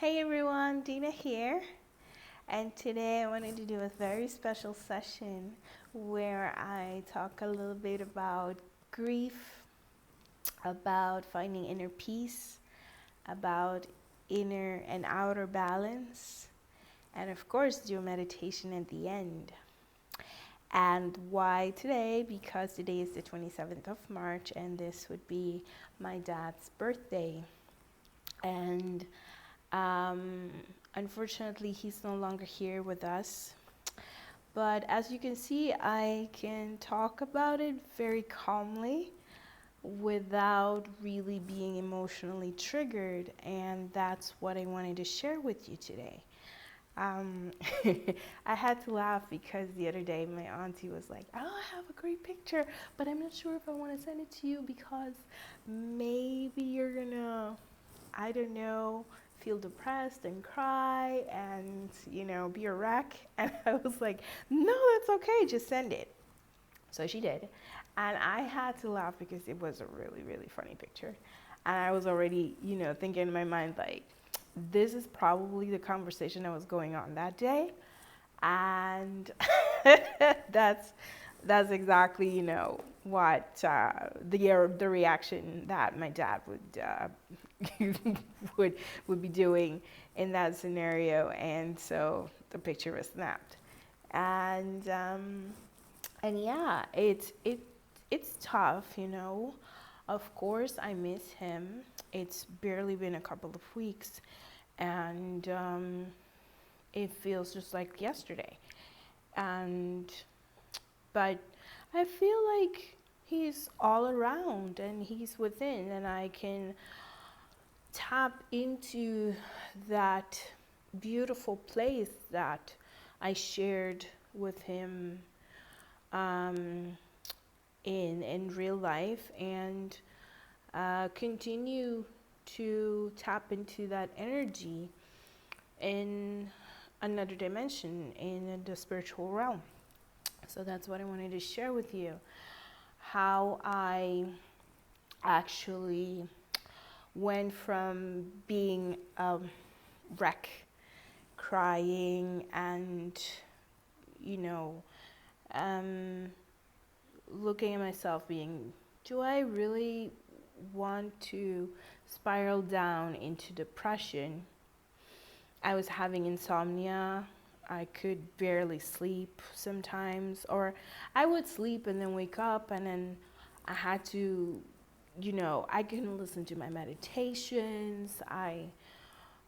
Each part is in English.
Hey everyone, Dena here, and today I wanted to do a very special session where I talk a little bit about grief, about finding inner peace, about inner and outer balance, and of course, do a meditation at the end. And why today? Because today is the 27th of March, and this would be my dad's birthday. And Um, unfortunately, he's no longer here with us. But as you can see, I can talk about it very calmly without really being emotionally triggered. And that's what I wanted to share with you today. Um, I had to laugh because the other day my auntie was like, "Oh, I have a great picture, but I'm not sure if I want to send it to you because maybe you're gonna, I don't know, feel depressed and cry and, be a wreck." And I was like, "No, that's okay, just send it." So she did. And I had to laugh because it was a really, really funny picture. And I was already, thinking in my mind, like, this is probably the conversation that was going on that day. And that's that's exactly what the reaction that my dad would be doing in that scenario. And so the picture was snapped. And yeah, it's tough. Of course I miss him. It's barely been a couple of weeks, and it feels just like yesterday. And but I feel like he's all around and he's within, and I can tap into that beautiful place that I shared with him um, in real life, and continue to tap into that energy in another dimension in the spiritual realm. So that's what I wanted to share with you, how I actually went from being a wreck, crying and, you know, um, looking at myself being, do I really want to spiral down into depression? I was having insomnia. I could barely sleep sometimes, or I would sleep and then wake up, and then I had to, I couldn't listen to my meditations. I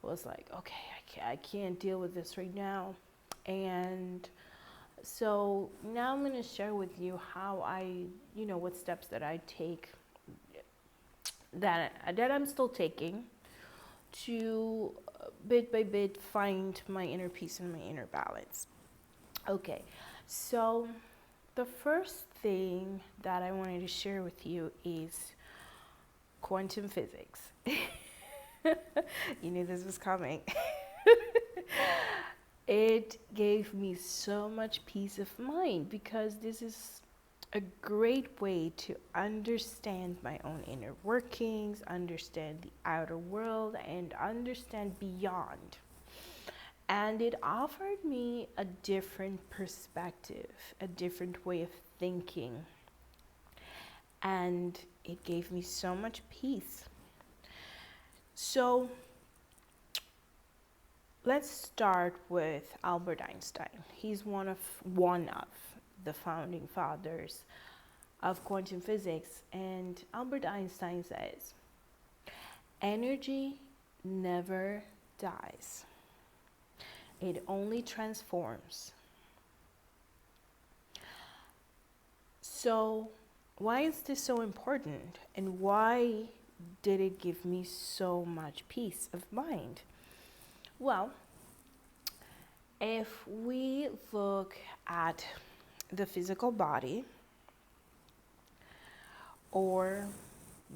was like, okay, I can't deal with this right now. And so now I'm going to share with you how what steps that I take, that I'm still taking to bit by bit find my inner peace and my inner balance. Okay, so the first thing that I wanted to share with you is quantum physics. You knew this was coming. It gave me so much peace of mind because this is a great way to understand my own inner workings, understand the outer world, and understand beyond. And it offered me a different perspective, a different way of thinking. And it gave me so much peace. So let's start with Albert Einstein. He's one of the founding fathers of quantum physics. And Albert Einstein says, energy never dies. It only transforms. So why is this so important? And why did it give me so much peace of mind? Well, if we look at the physical body, or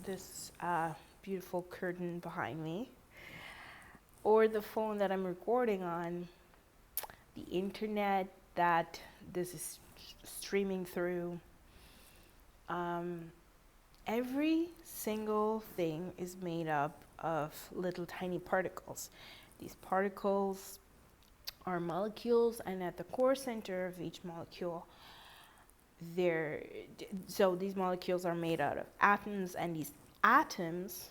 this beautiful curtain behind me, or the phone that I'm recording on, the internet that this is streaming through, every single thing is made up of little tiny particles. These particles are molecules, and at the core center of each molecule, so these molecules are made out of atoms, and these atoms,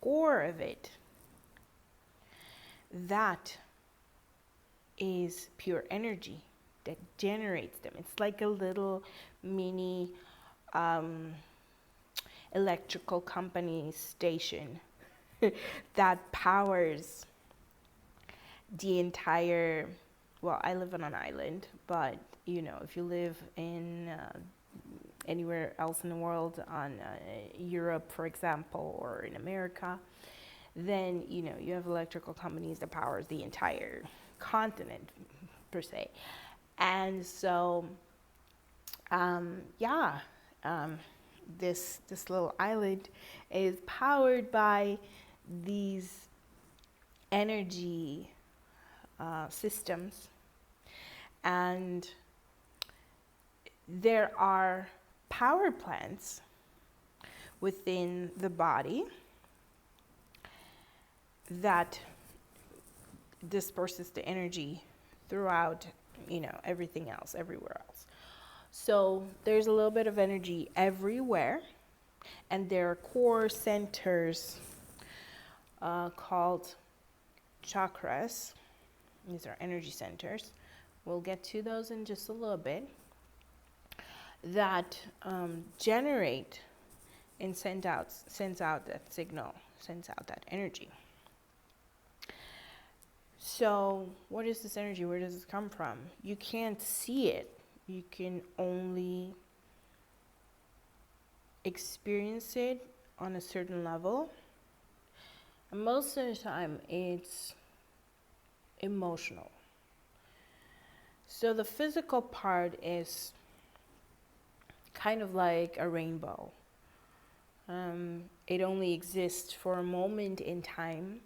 core of it, that is pure energy that generates them. It's like a little mini electrical company station that powers the entire, well, I live on an island, but if you live in anywhere else in the world, on Europe, for example, or in America, then you have electrical companies that powers the entire continent per se. And so this little island is powered by these energy systems, and there are power plants within the body that disperses the energy throughout, everything else, everywhere else. So there's a little bit of energy everywhere, and there are core centers called chakras. These are energy centers. We'll get to those in just a little bit, that generate and sends out that signal, sends out that energy. So what is this energy? Where does it come from? You can't see it. You can only experience it on a certain level. And most of the time, it's emotional. So the physical part is kind of like a rainbow. It only exists for a moment in time,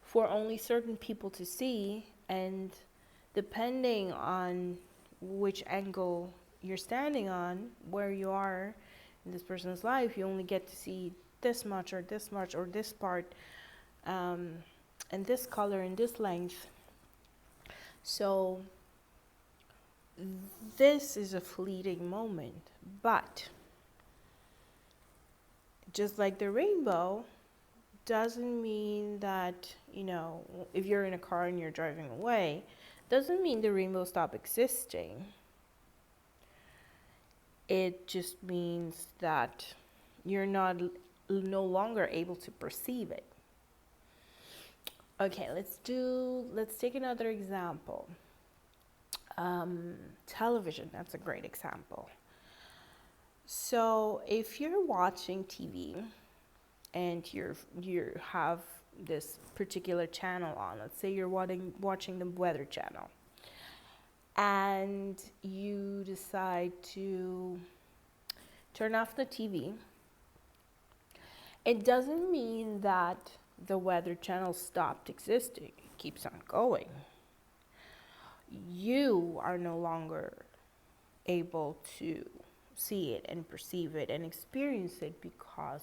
for only certain people to see, and depending on which angle you're standing on, where you are in this person's life, you only get to see this much or this much or this part, and this color and this length. So this is a fleeting moment, but just like the rainbow, doesn't mean that, if you're in a car and you're driving away, doesn't mean the rainbow stopped existing. It just means that you're no longer able to perceive it. Okay, let's take another example. Television, that's a great example. So if you're watching TV and you have this particular channel on, let's say you're watching the weather channel, and you decide to turn off the TV, it doesn't mean that the weather channel stopped existing. It keeps on going. You are no longer able to see it and perceive it and experience it because,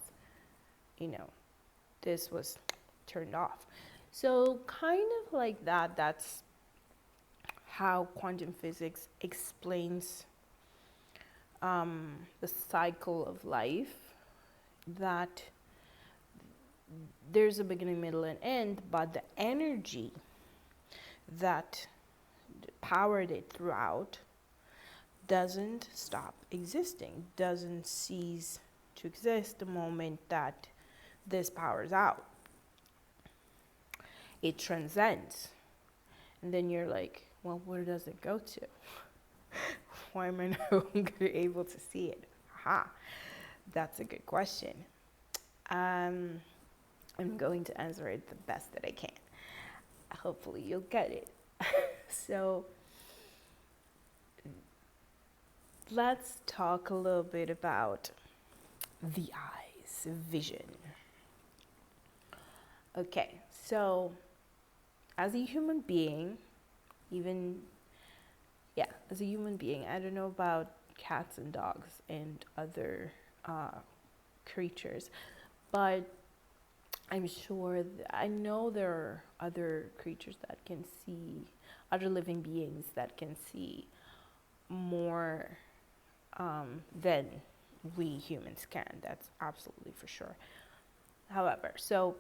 this was turned off. So kind of like that, that's how quantum physics explains the cycle of life, that there's a beginning, middle, and end, but the energy that powered it throughout doesn't stop existing, doesn't cease to exist the moment that this powers out. It transcends. And then you're like, well, where does it go to? Why am I no longer able to see it? Aha, that's a good question. I'm going to answer it the best that I can. Hopefully you'll get it. So let's talk a little bit about the eyes, vision. Okay, so as a human being, as a human being, I don't know about cats and dogs and other creatures, but I know there are other creatures that can see, other living beings that can see more than we humans can. That's absolutely for sure. However, so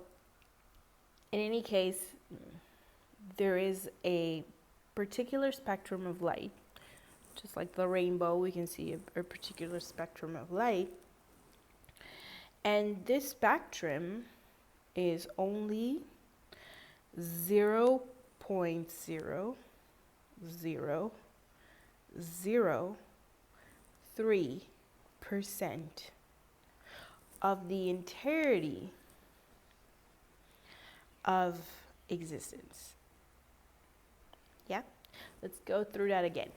in any case, there is a particular spectrum of light, just like the rainbow, we can see a particular spectrum of light. And this spectrum is only 0.00003% of the entirety of existence. Yeah? Let's go through that again.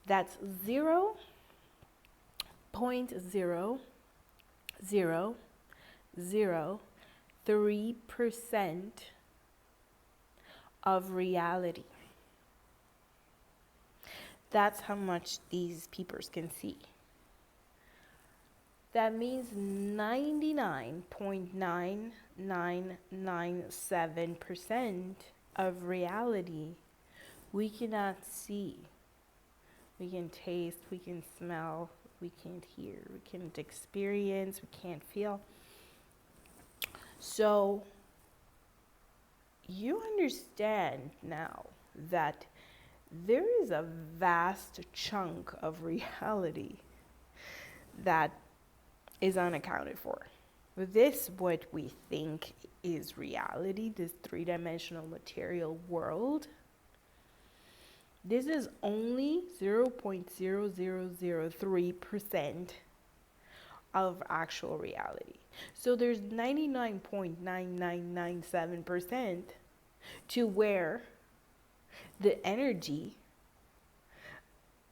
That's 0.0003% of reality. That's how much these peepers can see. That means 99.9997% of reality we cannot see. We can taste, we can smell, we can't hear, we can't experience, we can't feel. So you understand now that there is a vast chunk of reality that is unaccounted for. This, what we think is reality, this three-dimensional material world, this is only 0.0003% of actual reality. So there's 99.9997% to where the energy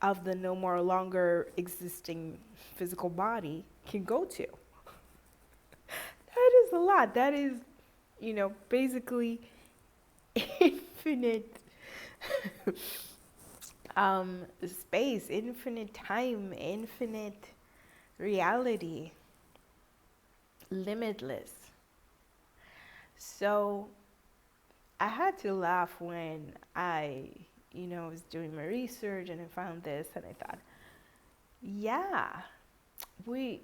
of the no more longer existing physical body can go to. That is a lot. That is, basically infinite space, infinite time, infinite reality, limitless. So I had to laugh when I, was doing my research and I found this and I thought, yeah, we've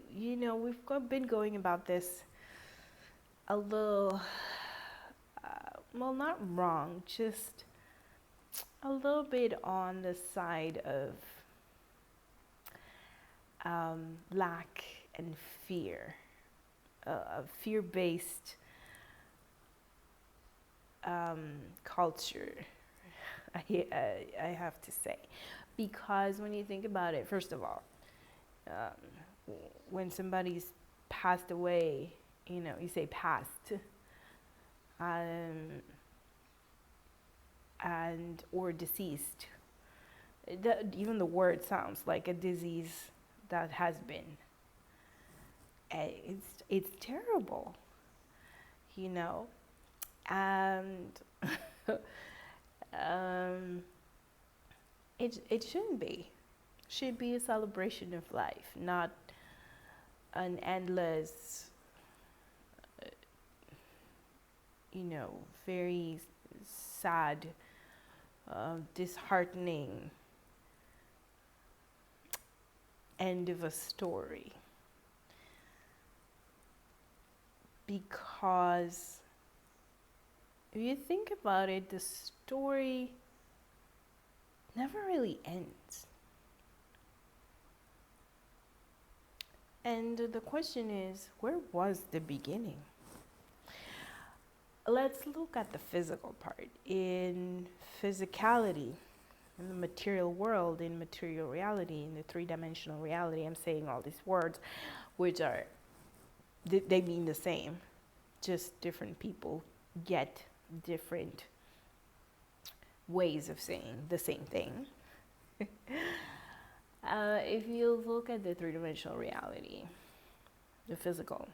been going about this a little, well, not wrong, just a little bit on the side of lack and fear, fear-based culture, I have to say. Because when you think about it, first of all, when somebody's passed away, you say passed, and or deceased. Even the word sounds like a disease that has been. It's terrible, and it shouldn't be. It should be a celebration of life, not an endless, very sad, disheartening end of a story. Because if you think about it, the story never really ends. And the question is, where was the beginning? Let's look at the physical part. In physicality, in the material world, in material reality, in the three-dimensional reality, I'm saying all these words, which are, they mean the same, just different people get different ways of saying the same thing. If you look at the three-dimensional reality, the physical,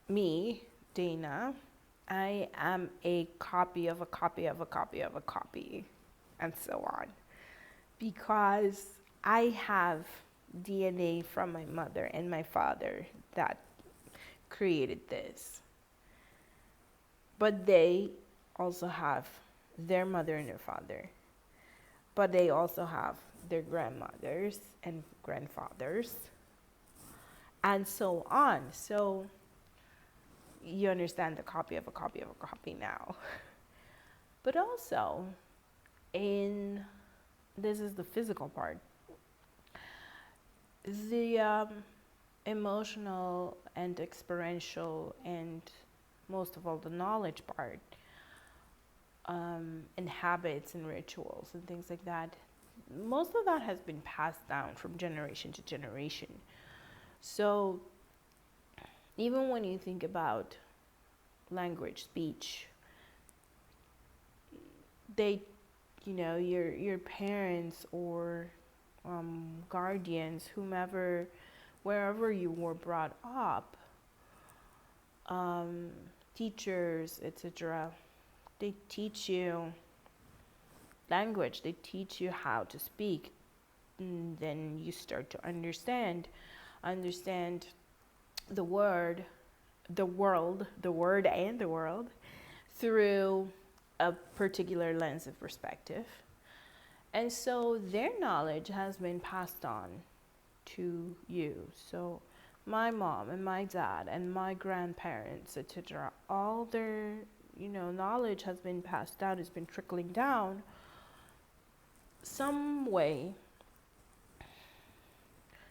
me, Dena, I am a copy of a copy of a copy of a copy, and so on. Because I have DNA from my mother and my father that created this. But they also have their mother and their father. But they also have their grandmothers and grandfathers, and so on. So you understand the copy of a copy of a copy now. But also, this is the physical part, the emotional and experiential and most of all the knowledge part, and habits and rituals and things like that, most of that has been passed down from generation to generation. So even when you think about language, speech, they, your parents or guardians, whomever, wherever you were brought up, teachers, etc., they teach you language, they teach you how to speak, and then you start to understand the word and the world through a particular lens of perspective. And so their knowledge has been passed on to you. So my mom and my dad and my grandparents, etc., all their knowledge has been passed down, has been trickling down some way,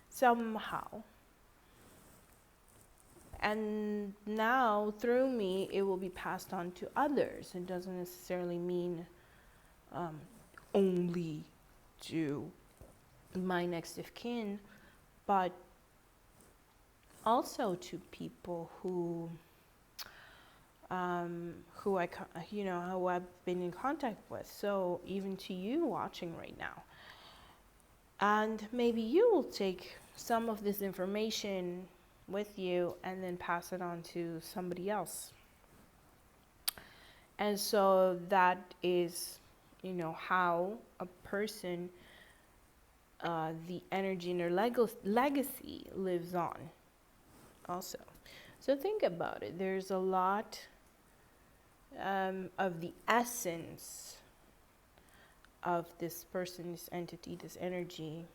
somehow. And now through me it will be passed on to others. It doesn't necessarily mean only to my next of kin, but also to people who I've been in contact with. So even to you watching right now. And maybe you will take some of this information with you and then pass it on to somebody else. And so that is, how a person, the energy in their legacy lives on also. So think about it. There's a lot of the essence of this person, this entity, this energy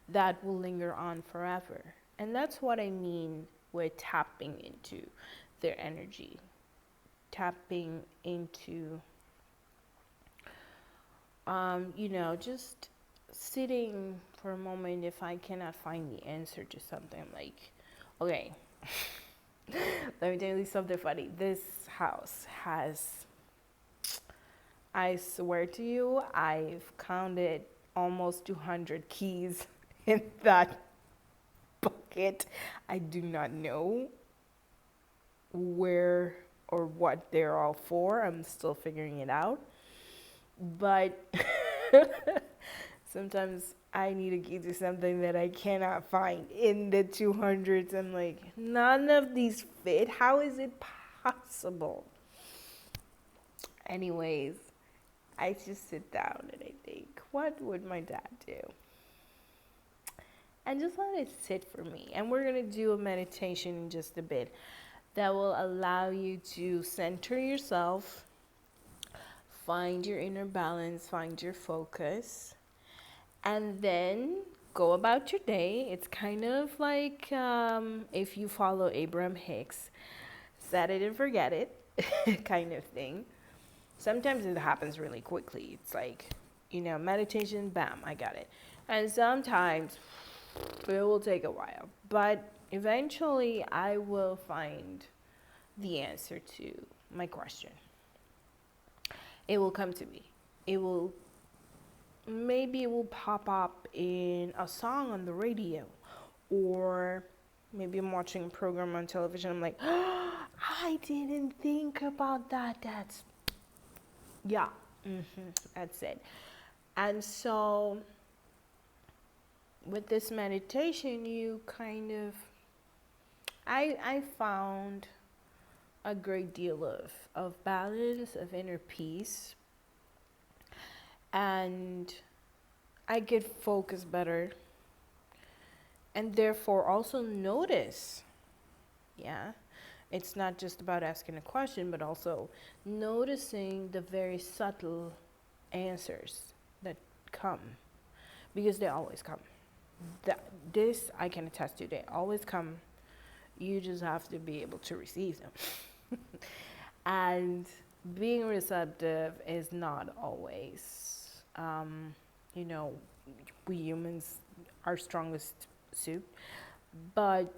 that will linger on forever. And that's what I mean with tapping into their energy, tapping into, just sitting for a moment. If I cannot find the answer to something, I'm like, okay, let me tell you something funny. This house has, I swear to you, I've counted almost 200 keys in that bucket. I do not know where or what they're all for. I'm still figuring it out. But sometimes I need a key to something that I cannot find in the 200s. I'm like, none of these fit. How is it possible? Anyways, I just sit down and I think, what would my dad do? And just let it sit for me. And we're going to do a meditation in just a bit that will allow you to center yourself, find your inner balance, find your focus, and then go about your day. It's kind of like if you follow Abraham Hicks, set it and forget it kind of thing. Sometimes it happens really quickly. It's like, meditation, bam, I got it. And sometimes it will take a while. But eventually I will find the answer to my question. It will come to me. Maybe it will pop up in a song on the radio, or maybe I'm watching a program on television. I'm like, oh, I didn't think about that. That's it. And so with this meditation, you kind of, I found a great deal of balance, of inner peace, and I could focus better, and therefore also notice Yeah. It's not just about asking a question, but also noticing the very subtle answers that come, because they always come. That, this I can attest to, they always come. You just have to be able to receive them. And being receptive is not always, you know, we humans, our strongest suit. But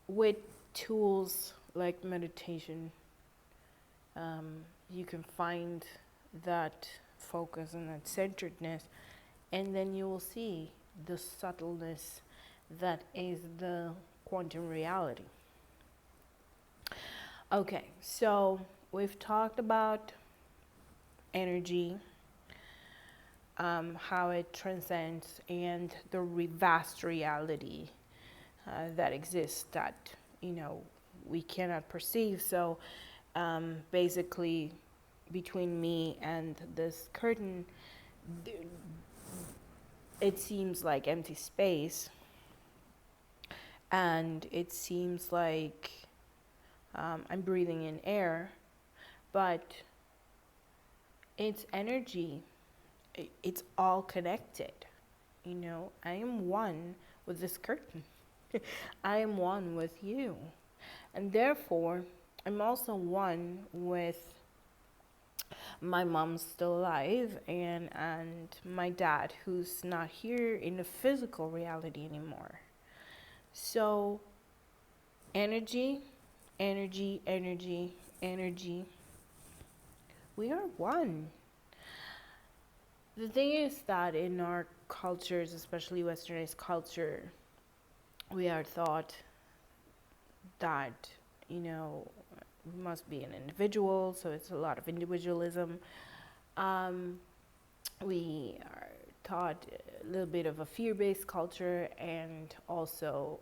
with tools like meditation, you can find that focus and that centeredness, and then you will see the subtleness that is the quantum reality. Okay, so we've talked about energy, how it transcends, and the vast reality that exists that, you know, we cannot perceive. So basically, between me and this curtain, it seems like empty space, and it seems like I'm breathing in air, but it's energy. It's all connected. You know, I am one with this curtain. I am one with you. And therefore, I'm also one with my mom's still alive, and my dad, who's not here in the physical reality anymore. So energy, energy, energy, energy. We are one. The thing is that in our cultures, especially westernized culture, we are taught that, you know, we must be an individual, so it's a lot of individualism. We are taught a little bit of a fear-based culture, and also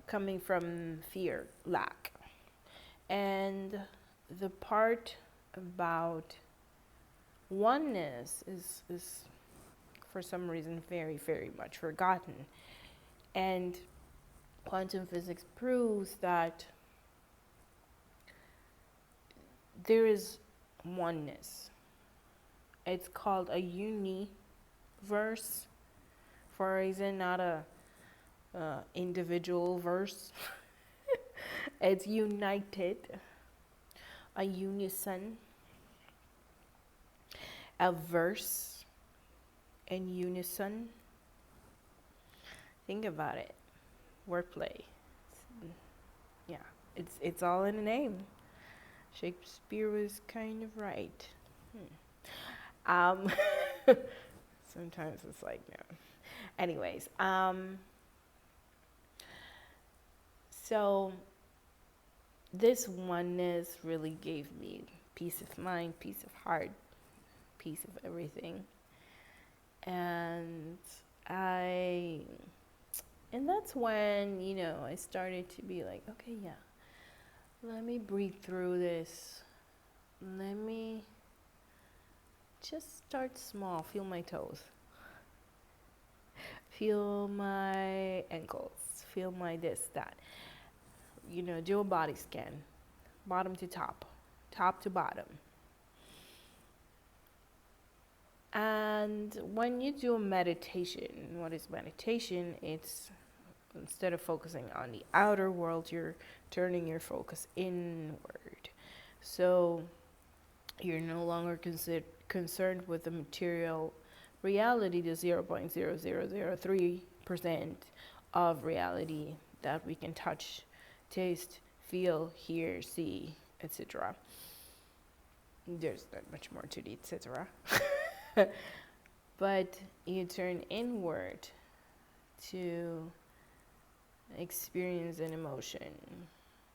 coming from fear, lack. And the part about oneness is for some reason very, very much forgotten. And quantum physics proves that there is oneness. It's called a universe, for a reason, not a individual verse. It's united, a unison, a verse in unison. Think about it. Wordplay. Yeah, it's all in the name. Shakespeare was kind of right. Sometimes it's like, no. Anyways, so this oneness really gave me peace of mind, peace of heart, peace of everything. And that's when, you know, I started to be like, okay, yeah, let me breathe through this. Let me just start small. Feel my toes. Feel my ankles. Feel my this, that. You know, do a body scan. Bottom to top. Top to bottom. And when you do a meditation, what is meditation? It's, instead of focusing on the outer world, you're turning your focus inward. So you're no longer concerned with the material reality, the 0.0003% of reality that we can touch, taste, feel, hear, see, etc. There's not much more to the etc. But you turn inward to experience an emotion,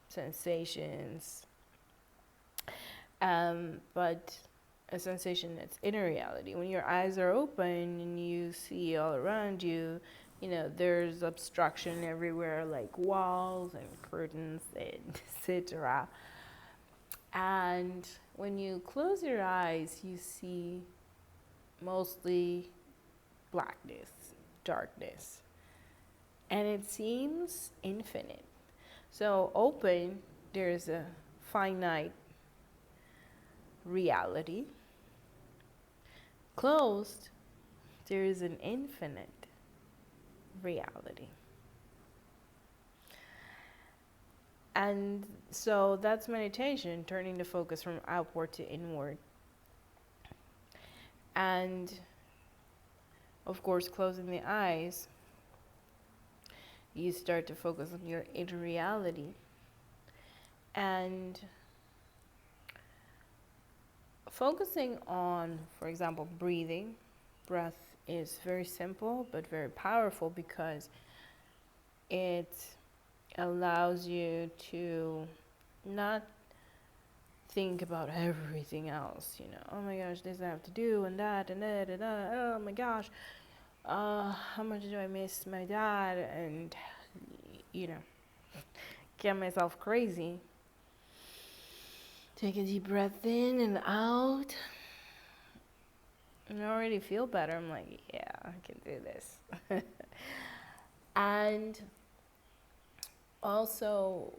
sensations, but a sensation that's inner reality. When your eyes are open and you see all around you, you know, there's obstruction everywhere, like walls and curtains and etc. And when you close your eyes, you see mostly blackness, darkness. and it seems infinite. So open, there's a finite reality. Closed, there is an infinite reality. And so that's meditation, turning the focus from outward to inward. And of course, closing the eyes, you start to focus on your inner reality. And focusing on, for example, breathing. Breath is very simple but very powerful because it allows you to not think about everything else, oh my gosh, this I have to do and that and that and that, oh my gosh, how much do I miss my dad, and get myself crazy. Take a deep breath in and out, and I already feel better. I'm like, yeah, I can do this. And also,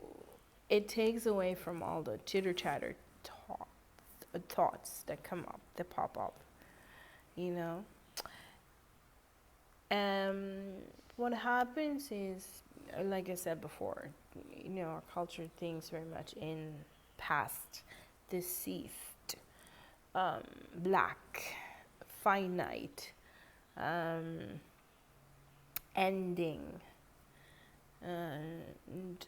it takes away from all the chitter-chatter thoughts that come up, that pop up, What happens is, like I said before, our culture thinks very much in past, deceived, black, finite, ending, and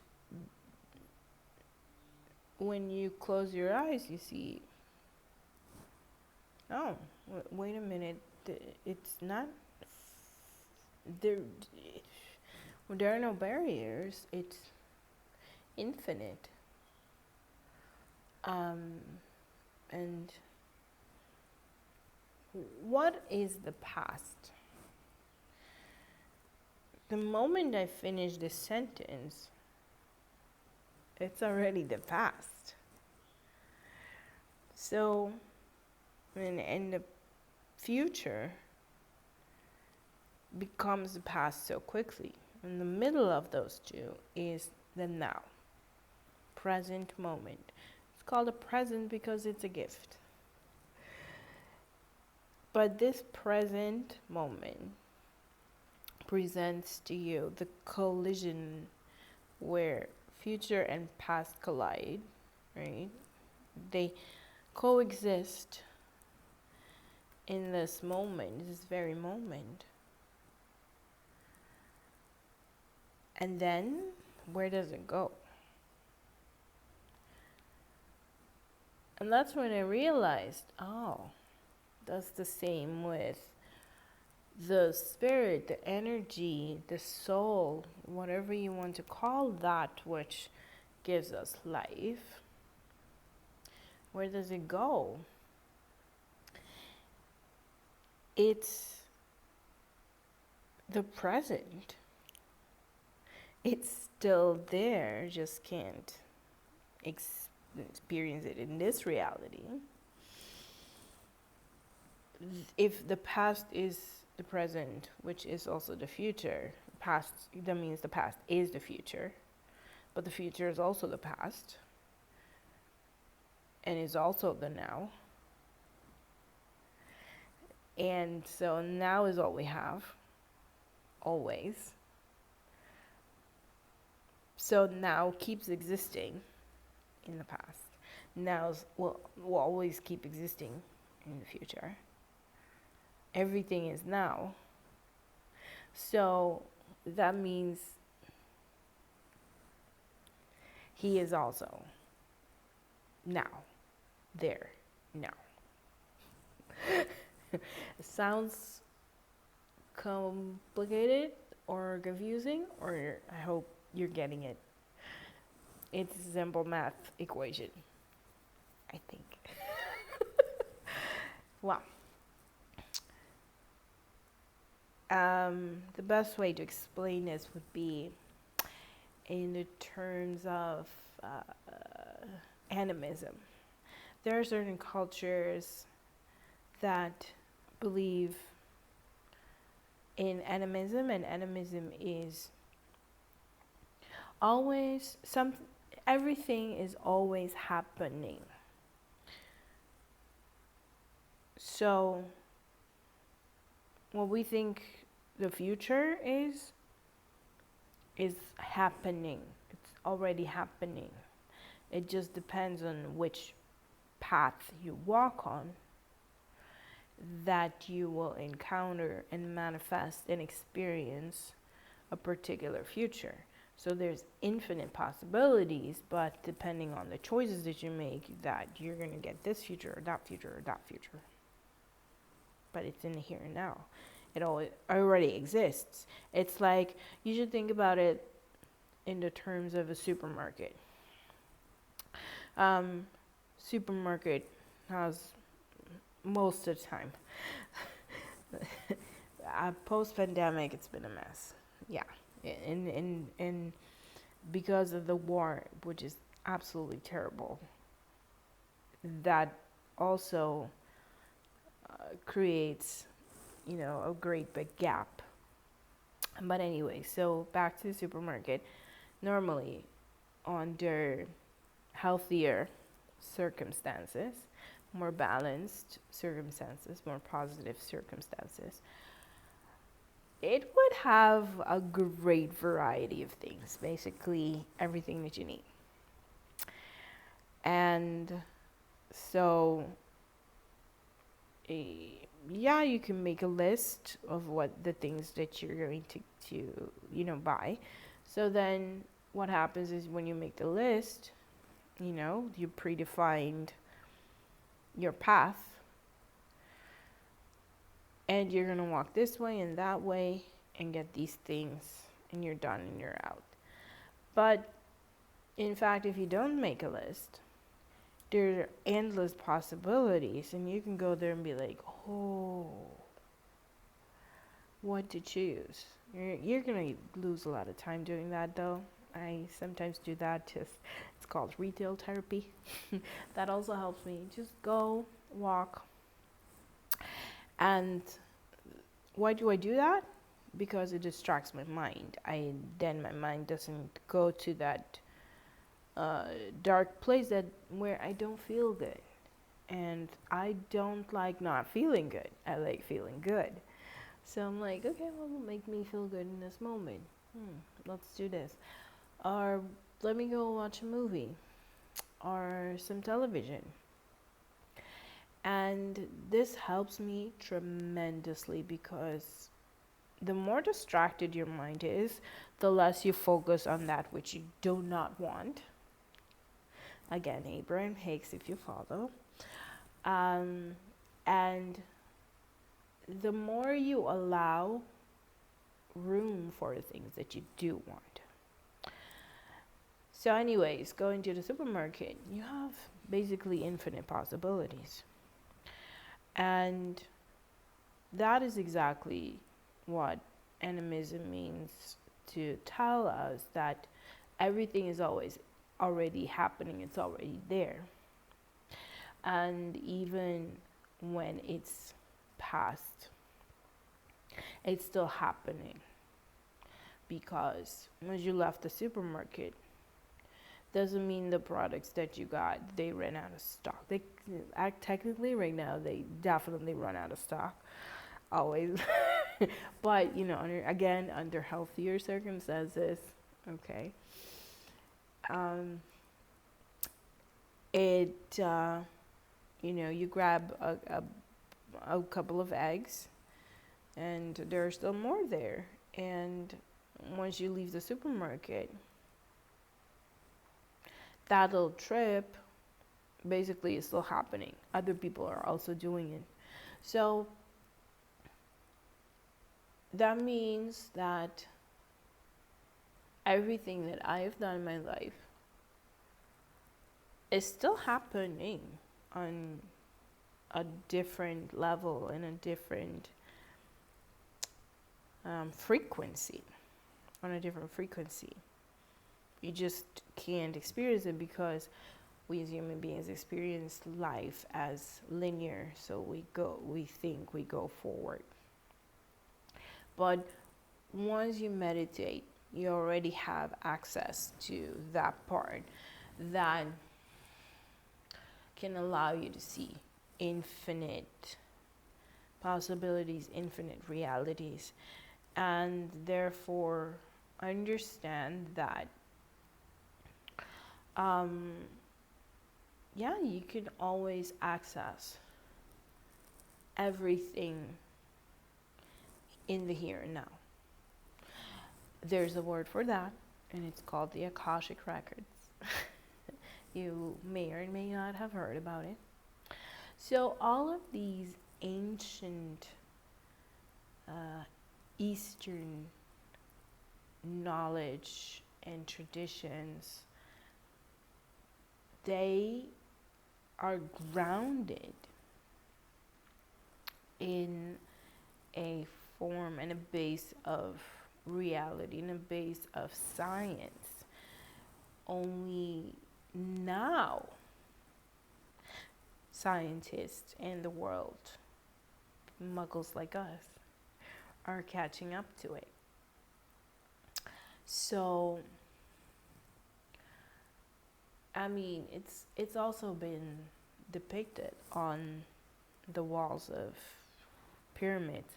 when you close your eyes, you see, oh, wait a minute, it's not, there are no barriers, it's infinite. And what is the past? The moment I finish this sentence, it's already the past. So, and the future becomes the past so quickly. In the middle of those two is the now, present moment. It's called a present because it's a gift. But this present moment presents to you the collision where future and past collide, right? They coexist in this moment, this very moment. And then, where does it go? And that's when I realized, that's the same with the spirit, the energy, the soul, whatever you want to call that which gives us life. Where does it go? It's the present. It's still there, just can't experience it in this reality. If the past is the present, which is also the future, that means the past is the future, but the future is also the past, and is also the now. And so now is all we have, always. So now keeps existing in the past. Now will always keep existing in the future. Everything is now. So that means he is also now, there, now. It sounds complicated or confusing, or I hope you're getting it. It's a simple math equation, I think. Well, the best way to explain this would be in the terms of animism. There are certain cultures that believe in animism, and animism is Always everything is always happening. So what we think the future is happening. It's already happening. It just depends on which path you walk on that you will encounter and manifest and experience a particular future. So there's infinite possibilities, but depending on the choices that you make, that you're going to get this future or that future or that future. But it's in the here and now. It already exists. It's like, you should think about it in the terms of a supermarket. Supermarket has, most of the time, post-pandemic, it's been a mess. Yeah, and because of the war, which is absolutely terrible, that also creates, a great big gap. But anyway, so back to the supermarket. Normally, under healthier circumstances, more balanced circumstances, more positive circumstances, it would have a great variety of things, basically everything that you need. And so, yeah, you can make a list of what the things that you're going to buy. So then what happens is, when you make the list, you predefined your path, and you're going to walk this way and that way and get these things, and you're done and you're out. But in fact, if you don't make a list, there are endless possibilities, and you can go there and be like, oh, what to choose. You're going to lose a lot of time doing that, though. I sometimes do that. It's called retail therapy. That also helps me. Just go, walk. And why do I do that? Because it distracts my mind. Then my mind doesn't go to that dark place where I don't feel good. And I don't like not feeling good. I like feeling good. So I'm like, okay, what will make me feel good in this moment? Let's do this. Or let me go watch a movie or some television. And this helps me tremendously, because the more distracted your mind is, the less you focus on that which you do not want. Again, Abraham Hicks, if you follow. And the more you allow room for the things that you do want. So anyways, going to the supermarket, you have basically infinite possibilities. And that is exactly what animism means, to tell us that everything is always already happening, it's already there. And even when it's past, it's still happening. Because when you left the supermarket, doesn't mean the products that you got, they ran out of stock. They technically right now, they definitely run out of stock, always. But under healthier circumstances, okay, you grab a couple of eggs, and there are still more there. And once you leave the supermarket, that little trip basically is still happening. Other people are also doing it. So that means that everything that I have done in my life is still happening on a different level, and a different frequency. On a different frequency. You just can't experience it, because we as human beings experience life as linear. So we think we go forward. But once you meditate you already have access to that part that can allow you to see infinite possibilities, infinite realities, and therefore understand that you can always access everything in the here and now. There's a word for that, and it's called the Akashic Records. You may or may not have heard about it. So all of these ancient Eastern knowledge and traditions, they are grounded in a form and a base of reality, and a base of science. Only now scientists in the world, muggles like us, are catching up to it. So I mean, it's also been depicted on the walls of pyramids,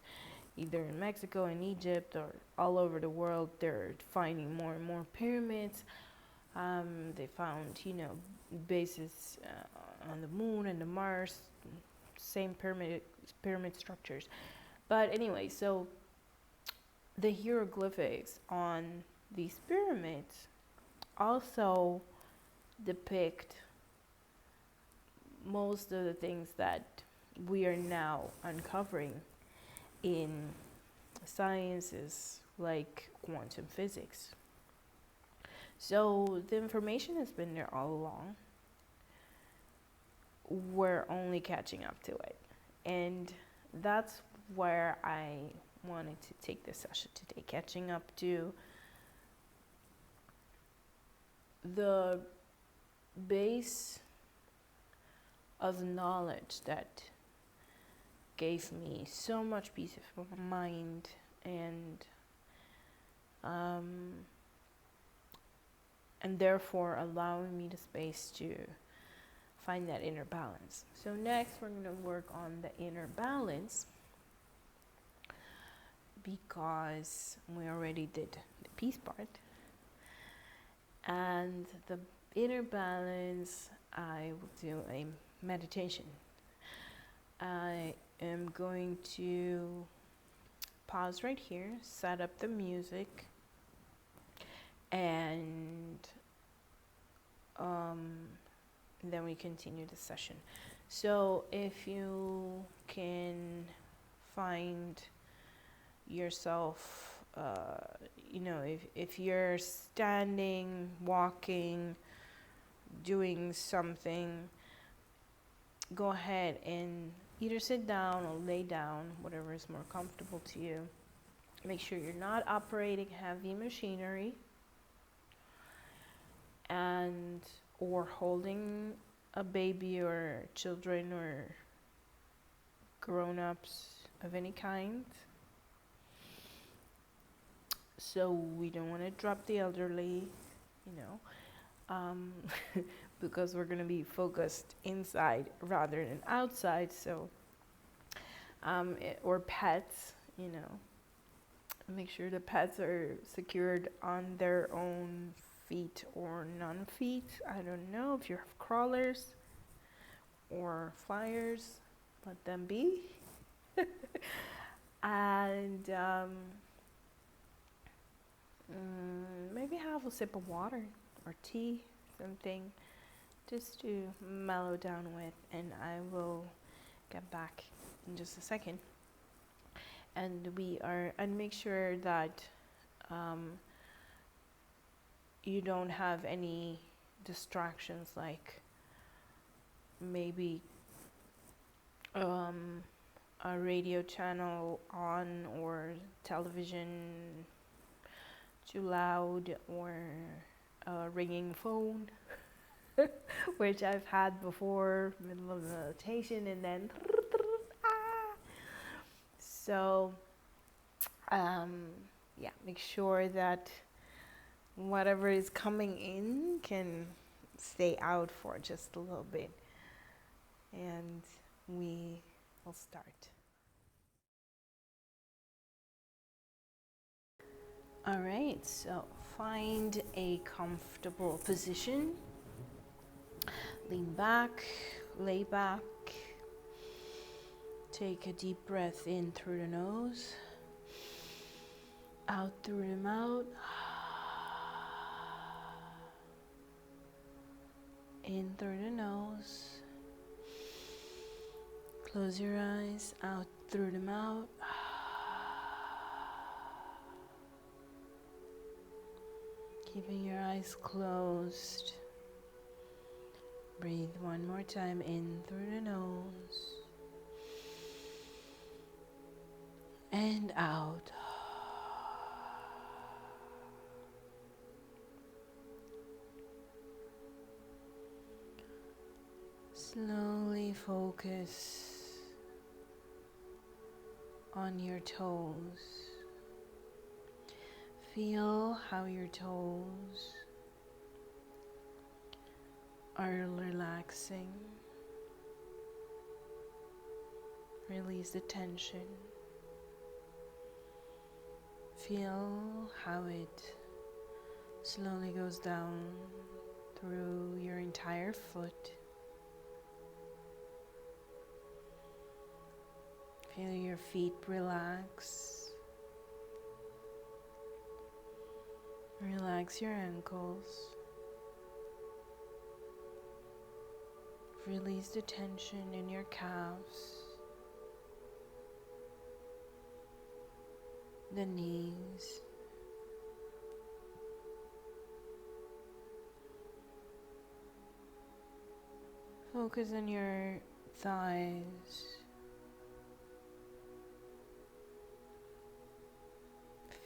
either in Mexico and Egypt or all over the world. They're finding more and more pyramids. They found, bases on the moon and the Mars, same pyramid structures. But anyway, so the hieroglyphics on these pyramids also depict most of the things that we are now uncovering in sciences like quantum physics. So the information has been there all along. We're only catching up to it. And that's where I wanted to take this session today, catching up to the base of knowledge that gave me so much peace of mind and therefore allowing me the space to find that inner balance. So next we're going to work on the inner balance, because we already did the peace part. And the inner balance, I will do a meditation. I am going to pause right here, set up the music, and then we continue the session. So if you can find yourself, if you're standing, walking, doing something, go ahead and either sit down or lay down, whatever is more comfortable to you. Make sure you're not operating heavy machinery or holding a baby or children or grown-ups of any kind. So we don't want to drop the elderly, because we're going to be focused inside rather than outside. So, or pets, make sure the pets are secured on their own feet or non-feet. I don't know if you have crawlers or flyers, let them be. And maybe have a sip of water or tea, something just to mellow down with, and I will get back in just a second. And make sure that you don't have any distractions, like maybe a radio channel on, or television too loud, or a ringing phone, which I've had before, middle of the meditation, and then so make sure that whatever is coming in can stay out for just a little bit. And we will start. All right, so find a comfortable position. Lean back, lay back. Take a deep breath in through the nose, out through the mouth. In through the nose. Close your eyes, out through the mouth. Keeping your eyes closed. Breathe one more time in through the nose. And out. Slowly focus on your toes. Feel how your toes are relaxing. Release the tension. Feel how it slowly goes down through your entire foot. Feel your feet relax. Relax your ankles. Release the tension in your calves, the knees, focus on your thighs.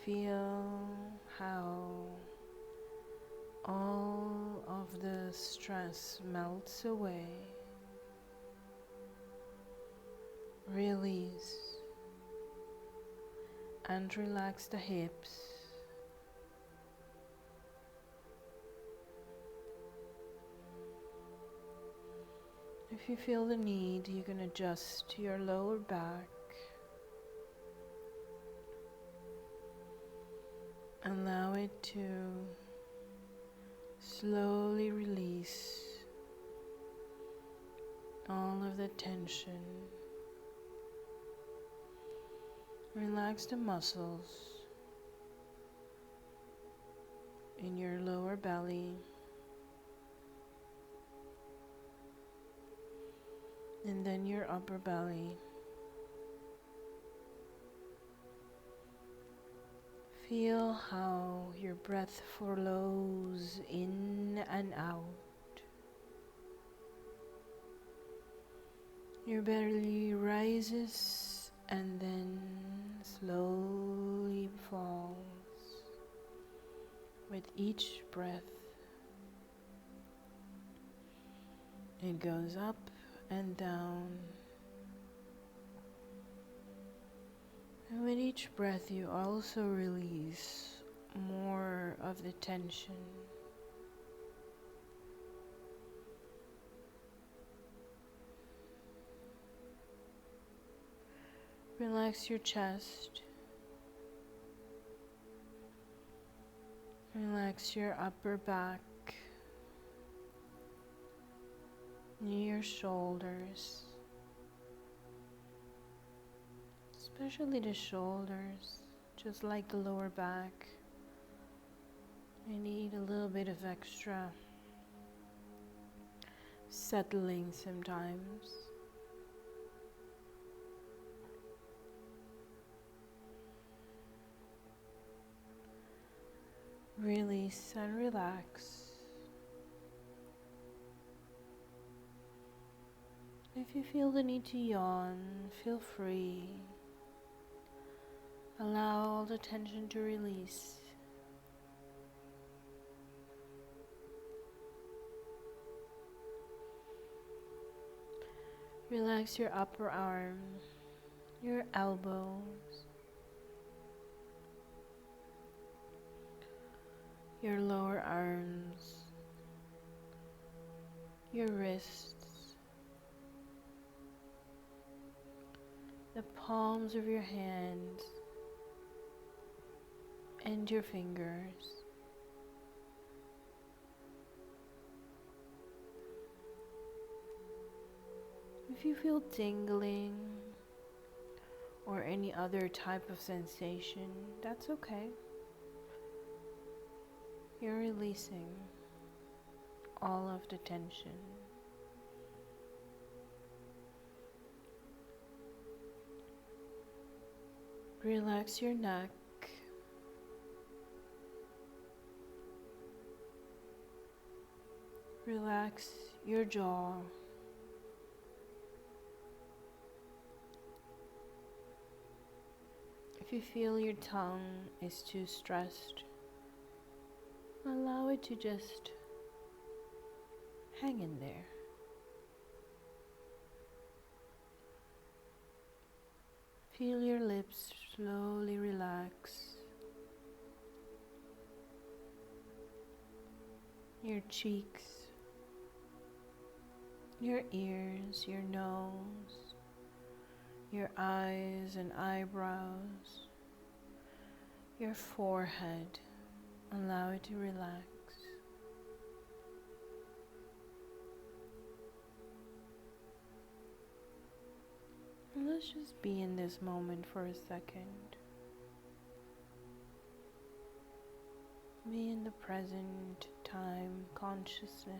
Feel how all of the stress melts away. Release and relax the hips. If you feel the need, you can adjust your lower back. Allow it to slowly release all of the tension. Relax the muscles in your lower belly and then your upper belly. Feel how your breath flows in and out. Your belly rises and then slowly falls with each breath. It goes up and down. And with each breath, you also release more of the tension. Relax your chest. Relax your upper back, your shoulders. Especially the shoulders, just like the lower back. You need a little bit of extra settling sometimes. Release and relax. If you feel the need to yawn, feel free. Allow all the tension to release. Relax your upper arm, your elbows, your lower arms, your wrists, the palms of your hands, and your fingers. If you feel tingling or any other type of sensation, that's okay. You're releasing all of the tension. Relax your neck. Relax your jaw. If you feel your tongue is too stressed, allow it to just hang in there. Feel your lips slowly relax. Your cheeks, your ears, your nose, your eyes and eyebrows, your forehead. Allow it to relax. And let's just be in this moment for a second. Be in the present time consciousness.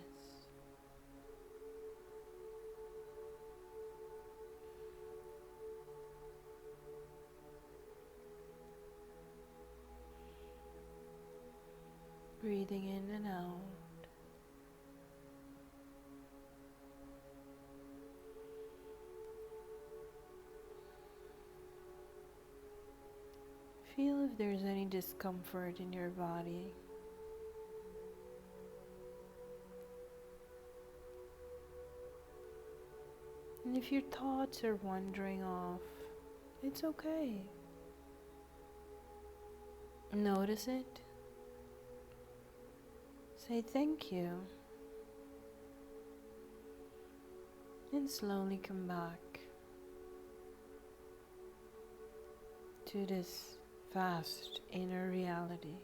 Breathing in and out. Feel if there's any discomfort in your body. And if your thoughts are wandering off, it's okay. Notice it. Say thank you. And slowly come back to this vast inner reality.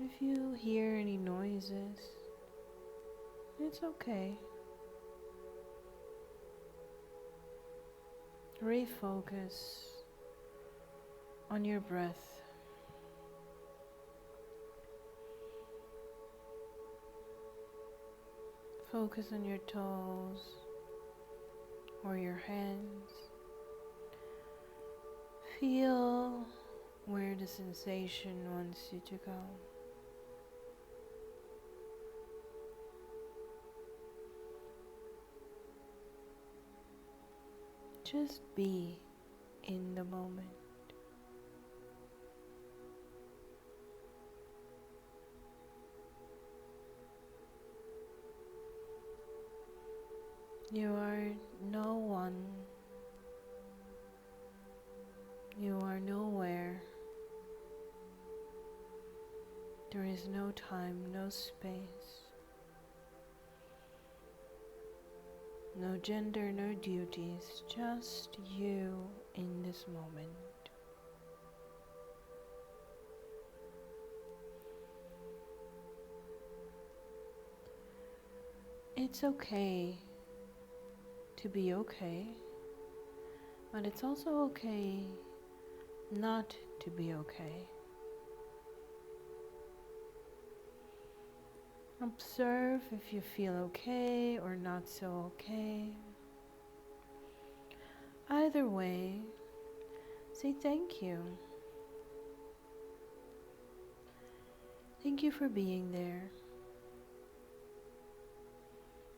If you hear any noises, it's okay. Refocus on your breath. Focus on your toes or your hands. Feel where the sensation wants you to go. Just be in the moment. You are no one. You are nowhere. There is no time, no space. No gender, no duties, just you in this moment. It's okay to be okay, but it's also okay not to be okay. Observe if you feel okay or not so okay. Either way, say thank you. Thank you for being there.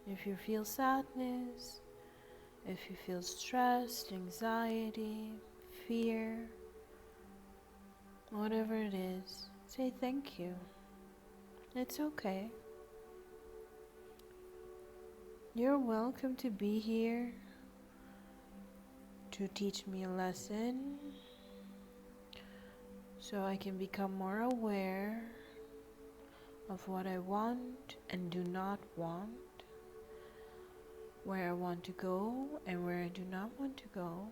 If you feel sadness, if you feel stress, anxiety, fear, whatever it is, say thank you. It's okay. You're welcome to be here to teach me a lesson so I can become more aware of what I want and do not want, where I want to go and where I do not want to go,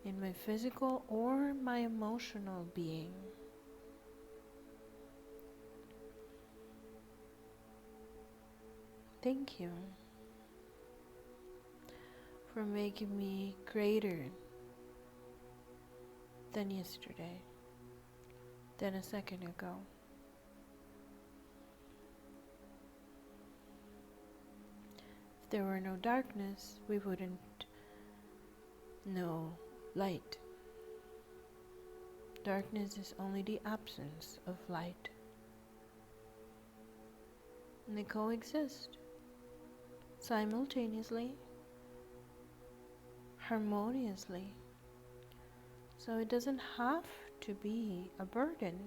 in my physical or my emotional being. Thank you for making me greater than yesterday, than a second ago. If there were no darkness, we wouldn't know light. Darkness is only the absence of light. And they coexist simultaneously, harmoniously. So it doesn't have to be a burden.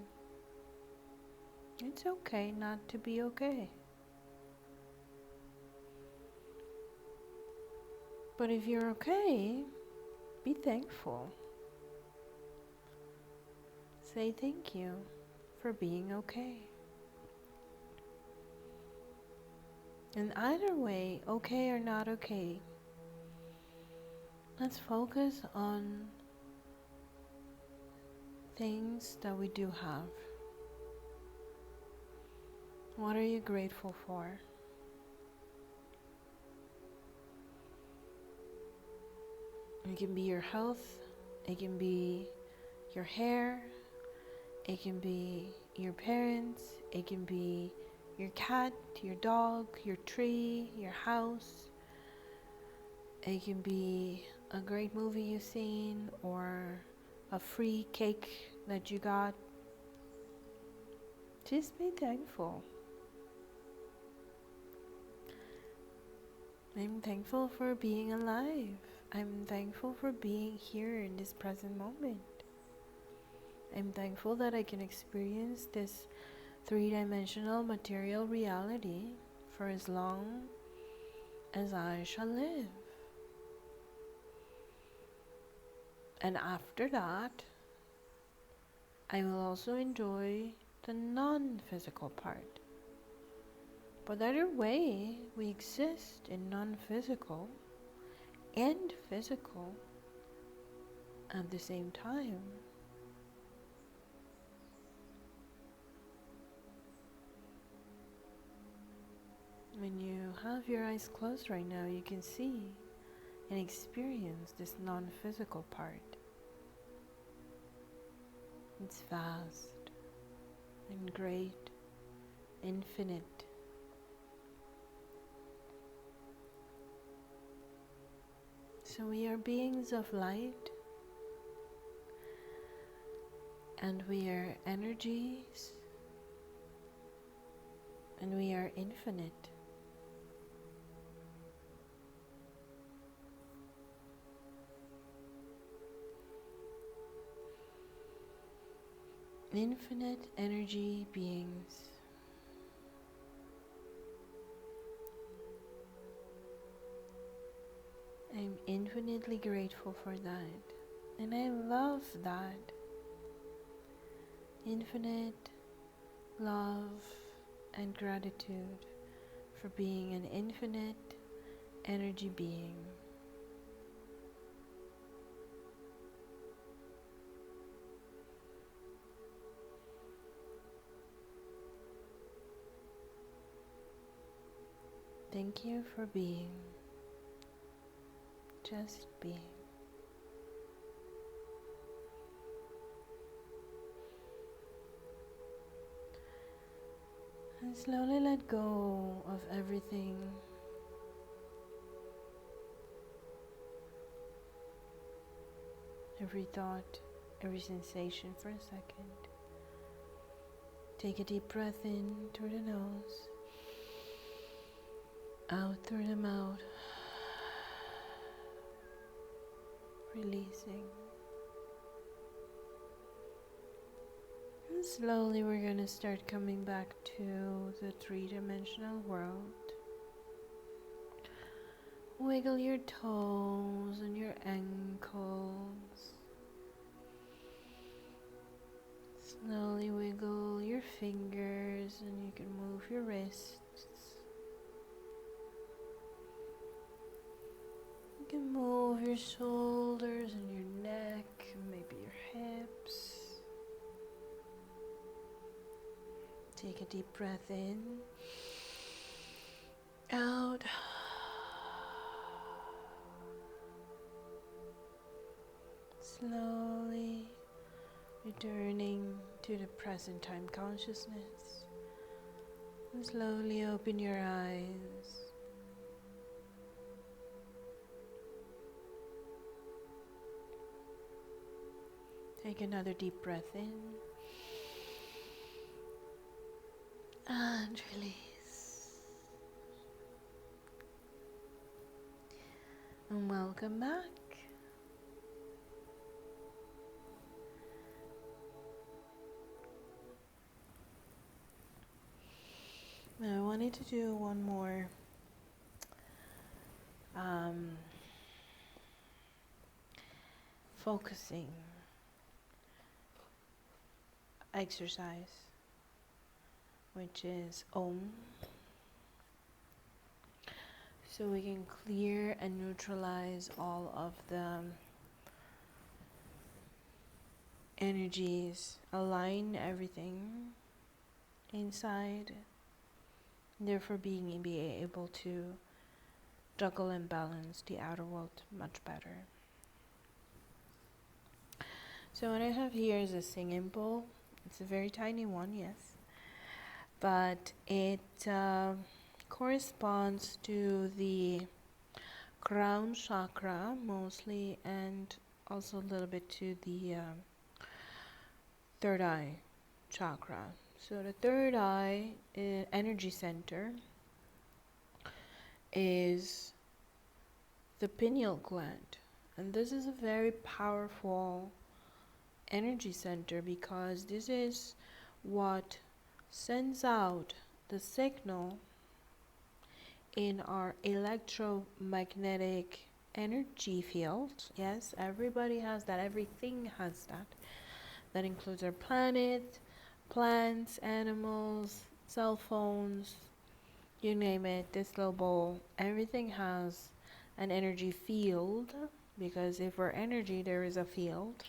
It's okay not to be okay. But if you're okay, be thankful. Say thank you for being okay. And either way, okay or not okay, let's focus on things that we do have. What are you grateful for? It can be your health, it can be your hair, it can be your parents, it can be your cat, your dog, your tree, your house. It can be a great movie you've seen or a free cake that you got. Just be thankful. I'm thankful for being alive. I'm thankful for being here in this present moment. I'm thankful that I can experience this three-dimensional material reality for as long as I shall live. And after that, I will also enjoy the non-physical part. But either way, we exist in non-physical and physical at the same time. When you have your eyes closed right now, you can see and experience this non-physical part. It's vast and great, infinite. So we are beings of light, and we are energies, and we are infinite. Infinite energy beings. I'm infinitely grateful for that, and I love that. Infinite love and gratitude for being an infinite energy being. Thank you for being. Just being. And slowly let go of everything. Every thought, every sensation for a second. Take a deep breath in through the nose, out through the mouth, releasing. And slowly we're going to start coming back to the three-dimensional world. Wiggle your toes and your ankles. Slowly wiggle your fingers and you can move your wrists. You can move your shoulders and your neck, maybe your hips. Take a deep breath in, out. Slowly returning to the present time consciousness. And slowly open your eyes. Take another deep breath in and release. And welcome back. Now I wanted to do one more focusing exercise, which is Om. So we can clear and neutralize all of the energies, align everything inside, therefore be able to juggle and balance the outer world much better. So what I have here is a singing bowl. It's a very tiny one, yes, but it corresponds to the crown chakra mostly, and also a little bit to the third eye chakra. So the third eye energy center is the pineal gland, and this is a very powerful energy center because this is what sends out the signal in our electromagnetic energy field. Yes, everybody has that, everything has that. That includes our planet, plants, animals, cell phones, you name it, this little bowl, everything has an energy field, because if we're energy, there is a field.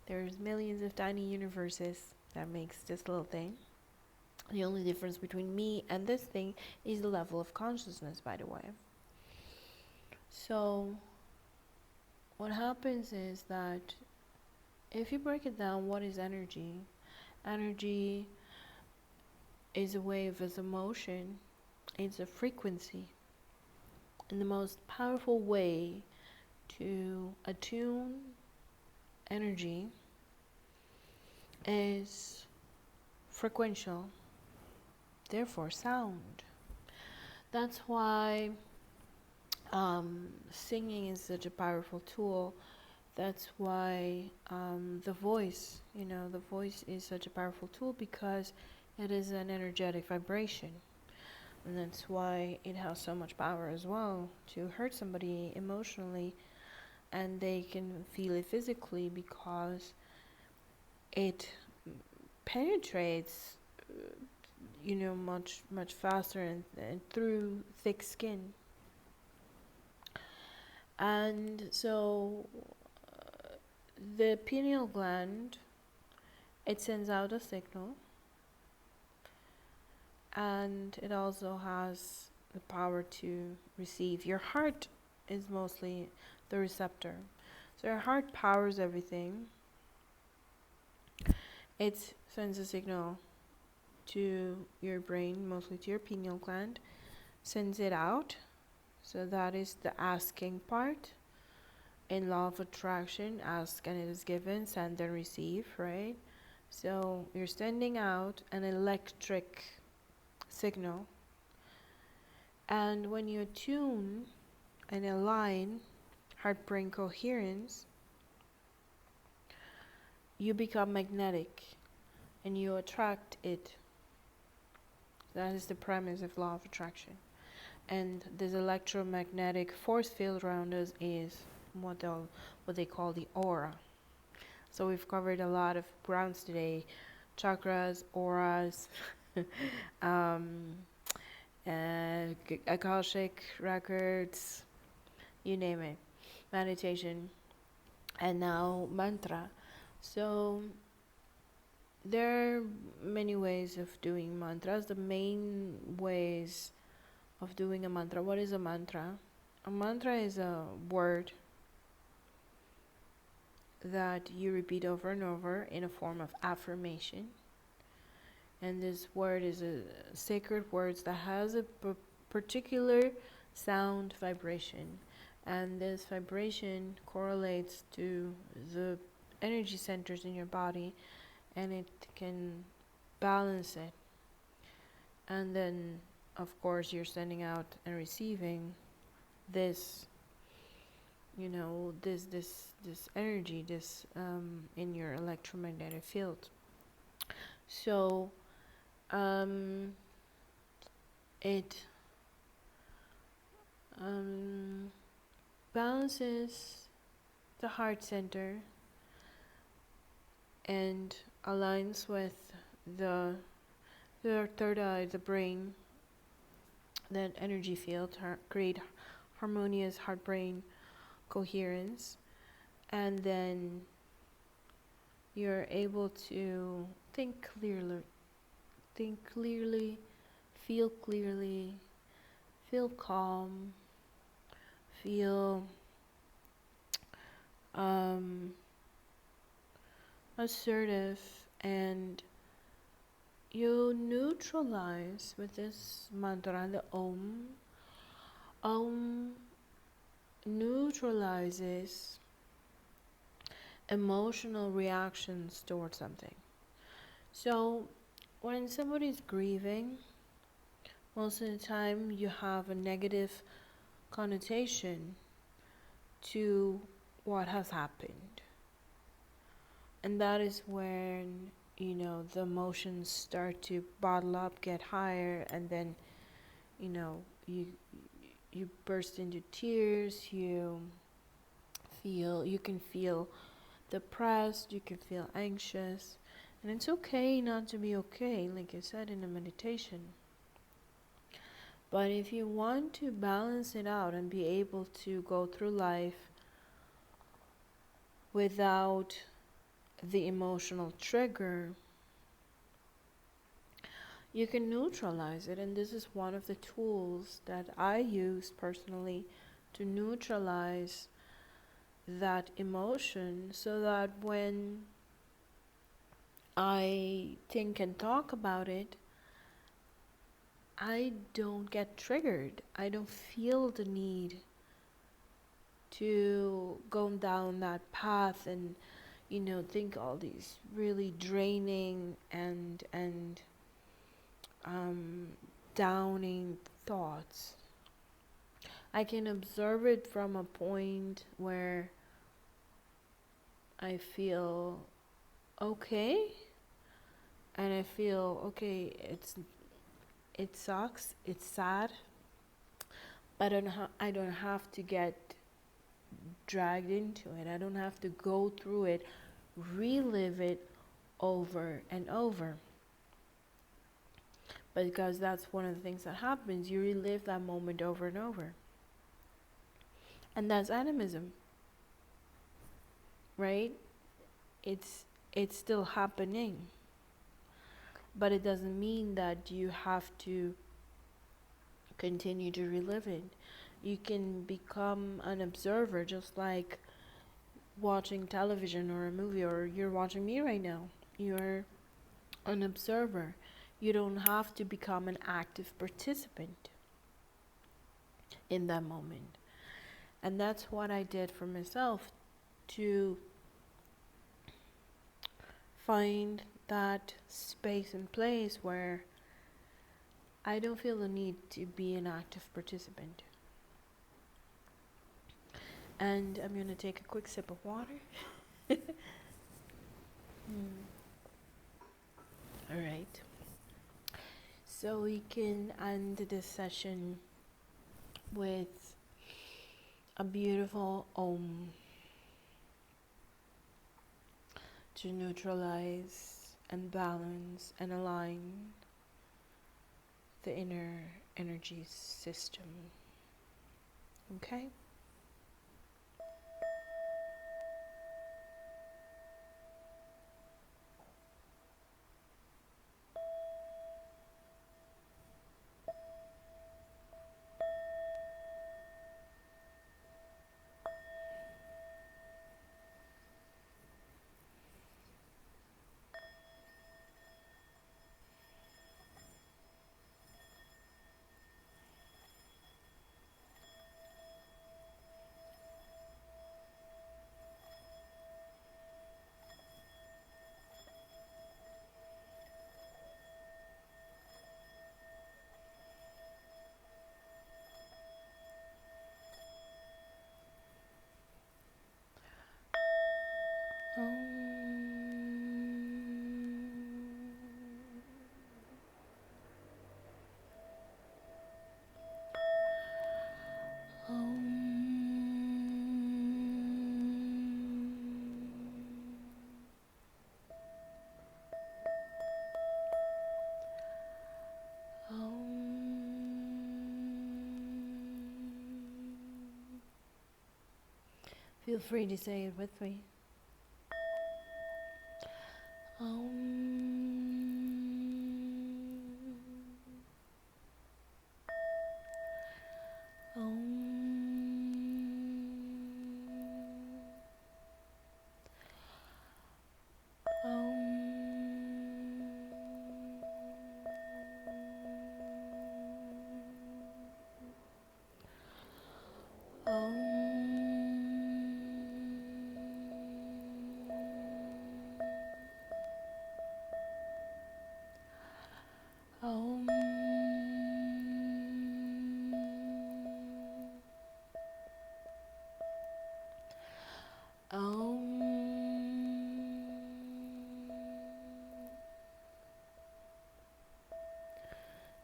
There's millions of tiny universes that makes this little thing. The only difference between me and this thing is the level of consciousness, by the way. So what happens is that if you break it down, what is energy? Energy is a wave, is a motion, it's a frequency. And the most powerful way to attune energy is frequential, therefore sound. That's why singing is such a powerful tool. That's why the voice is such a powerful tool, because it is an energetic vibration. And that's why it has so much power as well to hurt somebody emotionally, and they can feel it physically because it penetrates much faster and through thick skin. And so the pineal gland, it sends out a signal, and it also has the power to receive. Your heart is mostly the receptor. So your heart powers everything. It sends a signal to your brain, mostly to your pineal gland, sends it out. So that is the asking part. In law of attraction, ask and it is given, send and receive, right? So you're sending out an electric signal. And when you attune and align heart-brain coherence, you become magnetic and you attract it. That is the premise of law of attraction. And this electromagnetic force field around us is what they call the aura. So we've covered a lot of grounds today: chakras, auras, um, akashic records, you name it, meditation, and now mantra. So there are many ways of doing mantras. The main ways of doing a mantra. What is a mantra? A mantra is a word that you repeat over and over in a form of affirmation. And this word is a sacred word that has a particular sound vibration. And this vibration correlates to the energy centers in your body, and it can balance it. And then, of course, you're sending out and receiving this, this energy, in your electromagnetic field. So it balances the heart center and aligns with the third eye, the brain, that energy field, create harmonious heart-brain coherence, and then you're able to think clearly, feel clearly, feel calm, feel assertive, and you neutralize with this mantra, the Om. Om neutralizes emotional reactions towards something. So when somebody's grieving, most of the time you have a negative connotation to what has happened. And that is when, the emotions start to bottle up, get higher, and then, you burst into tears, you can feel depressed, you can feel anxious, and it's okay not to be okay, like I said in the meditation. But if you want to balance it out and be able to go through life without the emotional trigger, you can neutralize it. And this is one of the tools that I use personally to neutralize that emotion, so that when I think and talk about it, I don't get triggered. I don't feel the need to go down that path and think all these really draining and downing thoughts. I can observe it from a point where I feel okay, and I feel okay, it sucks, it's sad, but I don't have to get dragged into it. I don't have to go through it, relive it over and over. Because that's one of the things that happens. You relive that moment over and over. And that's animism. Right? It's still happening. But it doesn't mean that you have to continue to relive it. You can become an observer, just like watching television or a movie, or you're watching me right now. You're an observer. You don't have to become an active participant in that moment. And that's what I did for myself, to find that space and place where I don't feel the need to be an active participant. And I'm going to take a quick sip of water. All right. So we can end this session with a beautiful Om to neutralize and balance and align the inner energy system. Okay? Feel free to say it with me.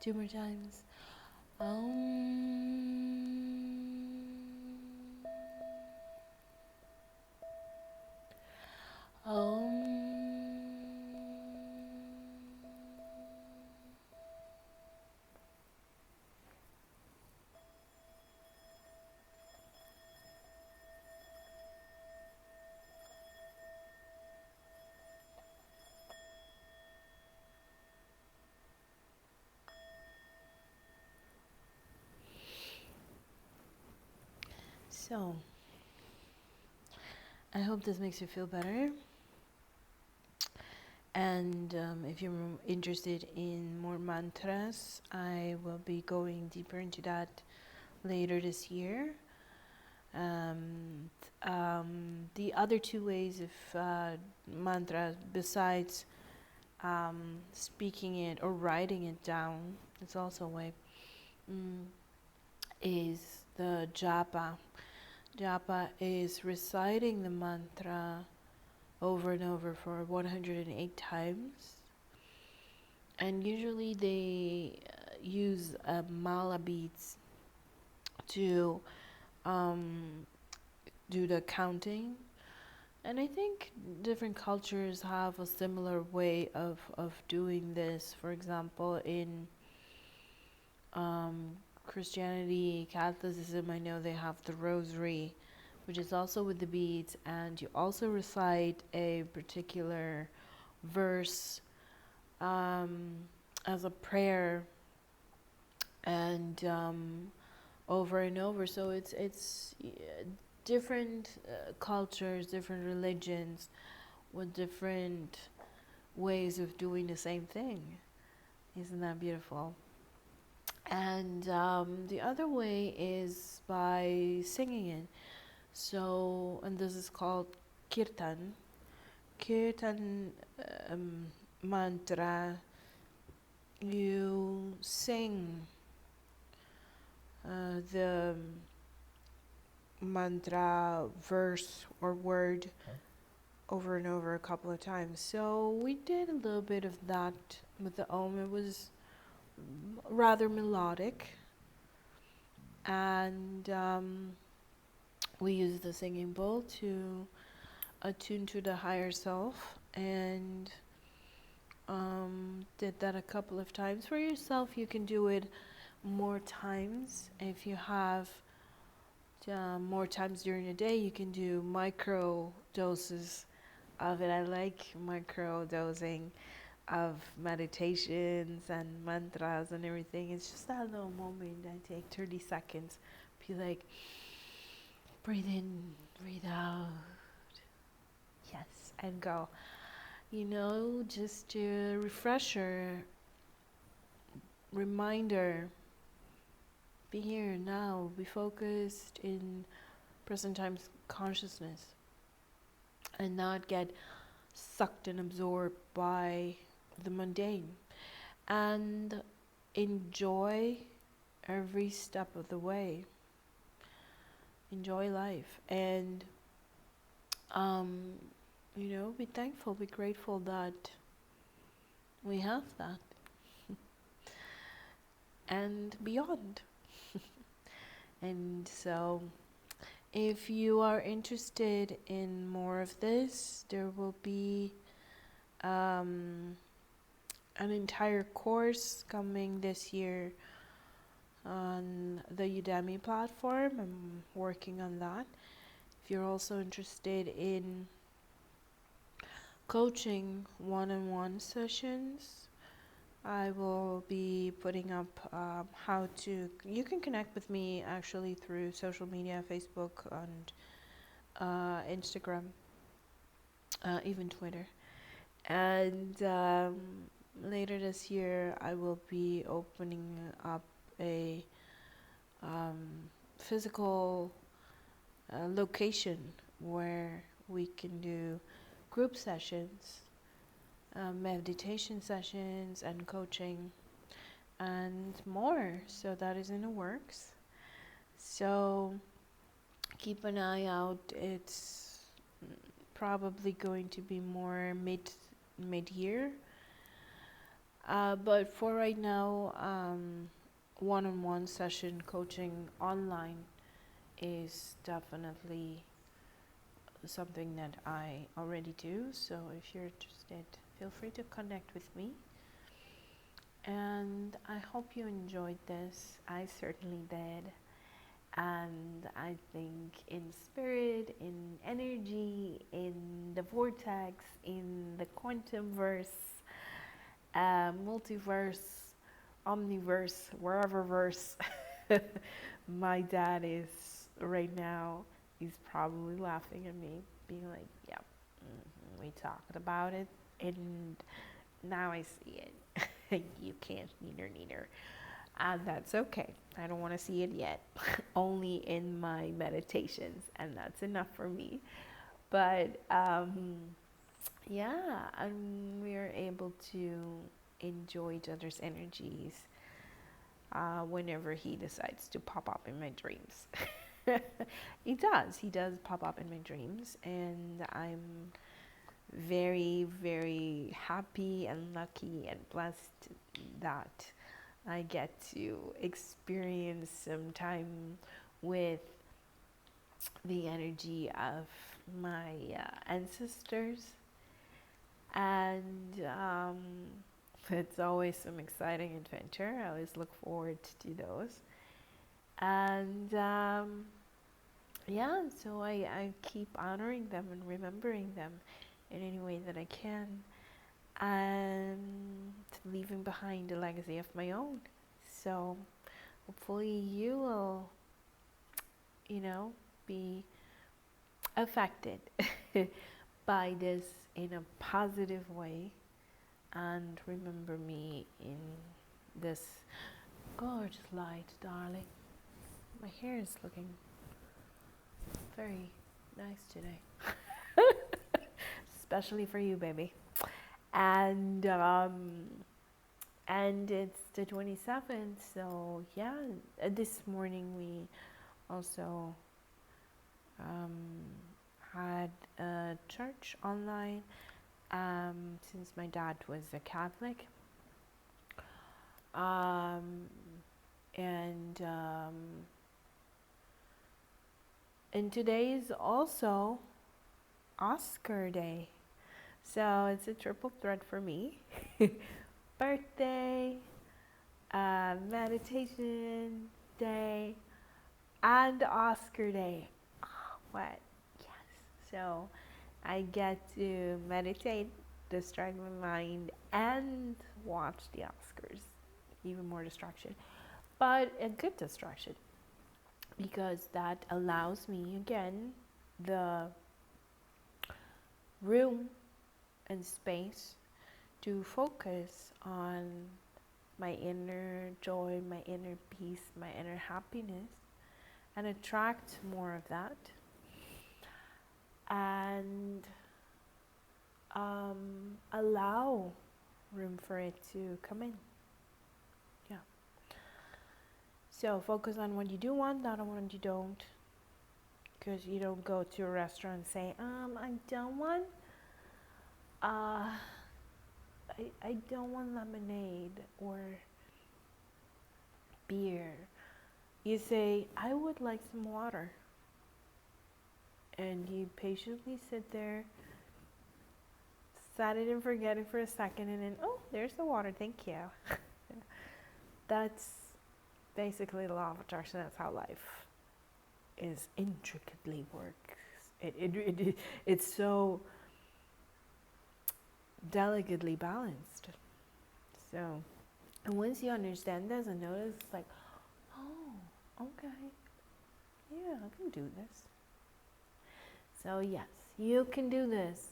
Two more times. So, I hope this makes you feel better. And if you're interested in more mantras, I will be going deeper into that later this year. The other two ways of mantra, besides speaking it or writing it down, it's also a way, is the japa. Japa is reciting the mantra over and over for 108 times. And usually they use mala beads to do the counting. And I think different cultures have a similar way of doing this. For example, in Christianity, Catholicism, I know they have the rosary, which is also with the beads, and you also recite a particular verse as a prayer, and over and over. So it's different cultures, different religions, with different ways of doing the same thing. Isn't that beautiful? And the other way is by singing it. So, and this is called kirtan. Kirtan mantra. You sing the mantra verse or word over and over a couple of times. So we did a little bit of that with the Om. It was rather melodic. And we use the singing bowl to attune to the higher self, and did that a couple of times for yourself. You can do it more times. If you have more times during the day, you can do micro doses of it. I like micro dosing of meditations and mantras and everything. It's just that little moment. I take 30 seconds, be like, breathe in, breathe out, yes, and go. Just a refresher, reminder, be here now, be focused in present times consciousness, and not get sucked and absorbed by the mundane, and enjoy every step of the way. Enjoy life, and be thankful, be grateful that we have that, and beyond. And so, if you are interested in more of this, there will be an entire course coming this year on the Udemy platform. I'm working on that. If you're also interested in coaching one-on-one sessions, I will be putting up you can connect with me actually through social media, Facebook and Instagram, even Twitter. And later this year, I will be opening up a physical location where we can do group sessions, meditation sessions, and coaching, and more. So that is in the works. So keep an eye out. It's probably going to be more mid-year. But for right now, one-on-one session coaching online is definitely something that I already do. So if you're interested, feel free to connect with me. And I hope you enjoyed this. I certainly did. And I think in spirit, in energy, in the vortex, in the quantum verse, multiverse, omniverse, wherever verse my dad is right now, he's probably laughing at me, being like, yep, we talked about it, and now I see it. You can't, neither. And that's okay. I don't want to see it yet. Only in my meditations, and that's enough for me. But yeah, and we're able to enjoy each other's energies whenever he decides to pop up in my dreams. He does pop up in my dreams, and I'm very, very happy and lucky and blessed that I get to experience some time with the energy of my ancestors, and it's always some exciting adventure. I always look forward to those, and yeah, so I keep honoring them and remembering them in any way that I can, and leaving behind a legacy of my own. So hopefully you will, be affected by this in a positive way, and remember me in this gorgeous light, darling. My hair is looking very nice today. Especially for you, baby. And it's the 27th, so yeah, this morning we also had a church online, since my dad was a Catholic, and And today is also Oscar Day. So it's a triple threat for me. Birthday, meditation day, and Oscar Day. Oh, what? Yes. So I get to meditate, distract my mind, and watch the Oscars. Even more distraction. But a good distraction. Because that allows me, again, the room and space to focus on my inner joy, my inner peace, my inner happiness, and attract more of that. And allow room for it to come in. Yeah. So focus on what you do want, not on what you don't. Because you don't go to a restaurant and say, I don't want, I don't want lemonade or beer. You say, I would like some water. And you patiently sit there, set it and forget it for a second, and then, oh, there's the water, thank you. That's basically the law of attraction. That's how life is intricately works. It's so delicately balanced. So, and once you understand this and notice, it's like, oh, okay, yeah, I can do this. So yes, you can do this.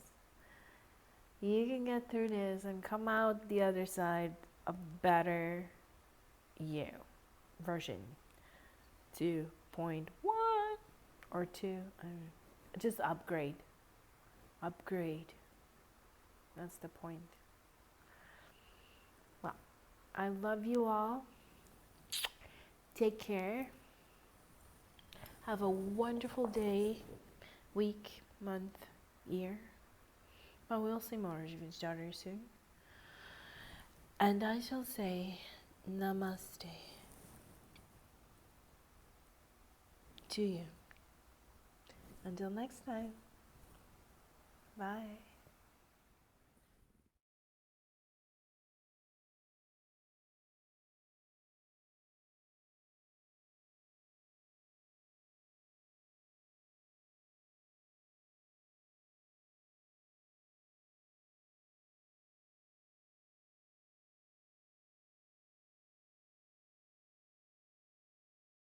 You can get through this and come out the other side a better you version 2.1 or 2. I don't know. Just upgrade. That's the point. Well, I love you all. Take care. Have a wonderful day, week, month, year. Well, we'll see more of each other soon. And I shall say namaste to you. Until next time. Bye.